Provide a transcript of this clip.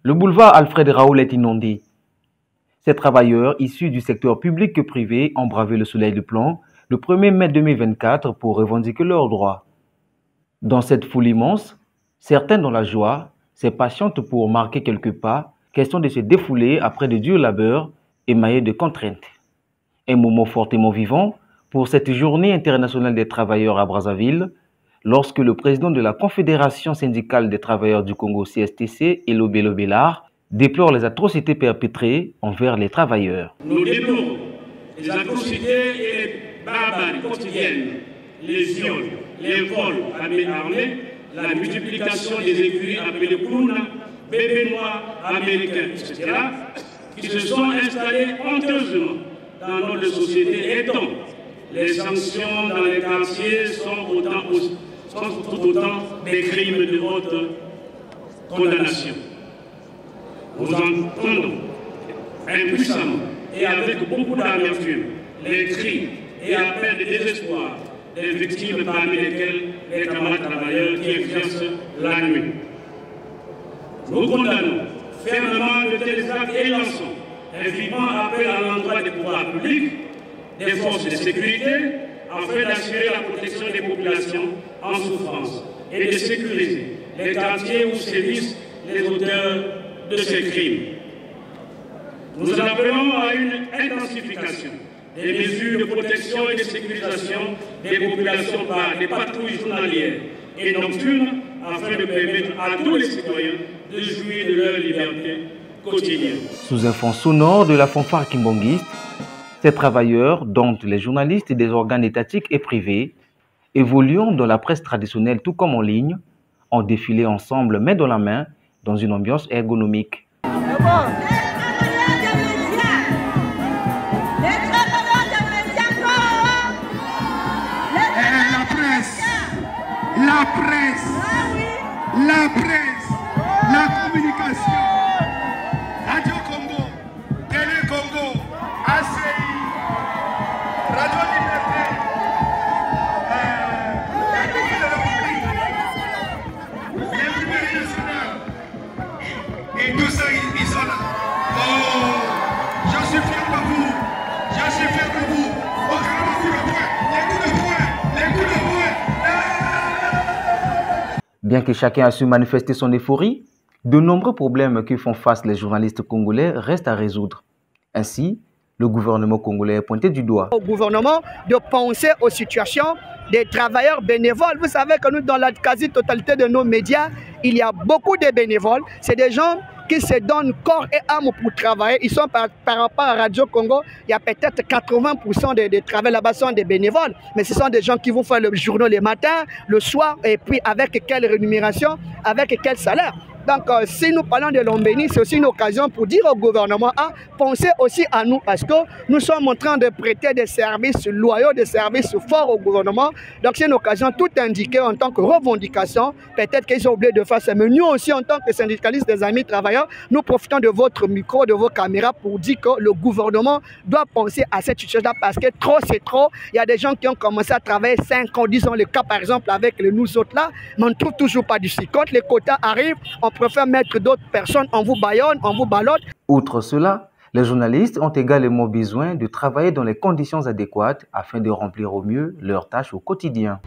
Le boulevard Alfred Raoul est inondé. Ces travailleurs, issus du secteur public que privé, ont bravé le soleil de plomb le 1er mai 2024 pour revendiquer leurs droits. Dans cette foule immense, certains dans la joie s'impatientent pour marquer quelques pas, question de se défouler après de durs labeurs émaillés de contraintes. Un moment fortement vivant pour cette journée internationale des travailleurs à Brazzaville, lorsque le président de la Confédération syndicale des travailleurs du Congo CSTC, Elobelo Bellar, déplore les atrocités perpétrées envers les travailleurs. Nous déplorons les atrocités et les barbaries quotidiennes, les viols, les vols à main armée, la multiplication des écuries appelées Kuna, bébés noirs, américains, etc., qui se sont installés honteusement dans notre société. Et donc, les sanctions dans les quartiers sont tout autant des crimes de haute condamnation. Nous entendons impuissamment et avec beaucoup d'amertume les cris et appels de désespoir des victimes, parmi lesquelles les camarades travailleurs qui exercent la nuit. Nous condamnons fermement de tels actes et lançons un vivant appel à l'endroit des pouvoirs publics, des forces de sécurité, afin d'assurer la protection des populations en souffrance et de sécuriser les quartiers où sévissent les auteurs de ces crimes. Nous appelons à une intensification des mesures de protection et de sécurisation des populations par des patrouilles journalières et nocturnes afin de permettre à tous les citoyens de jouir de leur liberté quotidienne. Sous un fond sonore de la fanfare kimbangiste, ces travailleurs, dont les journalistes des organes étatiques et privés, évoluant dans la presse traditionnelle tout comme en ligne, ont défilé ensemble main dans la main dans une ambiance ergonomique. La presse, la communication, Radio Congo, Télé Congo, ACI, Radio Liberté, l'Imprimerie nationale, et tout ça, ils sont là. Oh, je suis fier de vous, je suis fier de vous. Bien que chacun a su manifester son euphorie, de nombreux problèmes que font face les journalistes congolais restent à résoudre. Ainsi, le gouvernement congolais est pointé du doigt. Au gouvernement de penser aux situations des travailleurs bénévoles. Vous savez que nous, dans la quasi-totalité de nos médias, il y a beaucoup de bénévoles. C'est des gens qui se donnent corps et âme pour travailler. Ils sont par rapport à Radio Congo, il y a peut-être 80% des travailleurs là-bas sont des bénévoles. Mais ce sont des gens qui vont faire le journal le matin, le soir, et puis avec quelle rémunération, avec quel salaire. Donc, si nous parlons de Lombeni, c'est aussi une occasion pour dire au gouvernement, pensez aussi à nous, parce que nous sommes en train de prêter des services loyaux, des services forts au gouvernement. Donc, c'est une occasion tout indiquée en tant que revendication. Peut-être qu'ils ont oublié de faire ça, mais nous aussi, en tant que syndicalistes des amis travailleurs, nous profitons de votre micro, de vos caméras pour dire que le gouvernement doit penser à cette situation-là, parce que trop, c'est trop. Il y a des gens qui ont commencé à travailler 5 ans, 10 ans, le cas par exemple avec nous autres là, mais on ne trouve toujours pas d'ici. Quand les quotas arrivent, on préfère mettre d'autres personnes, on vous baillonne, on vous ballotte. Outre cela, les journalistes ont également besoin de travailler dans les conditions adéquates afin de remplir au mieux leurs tâches au quotidien.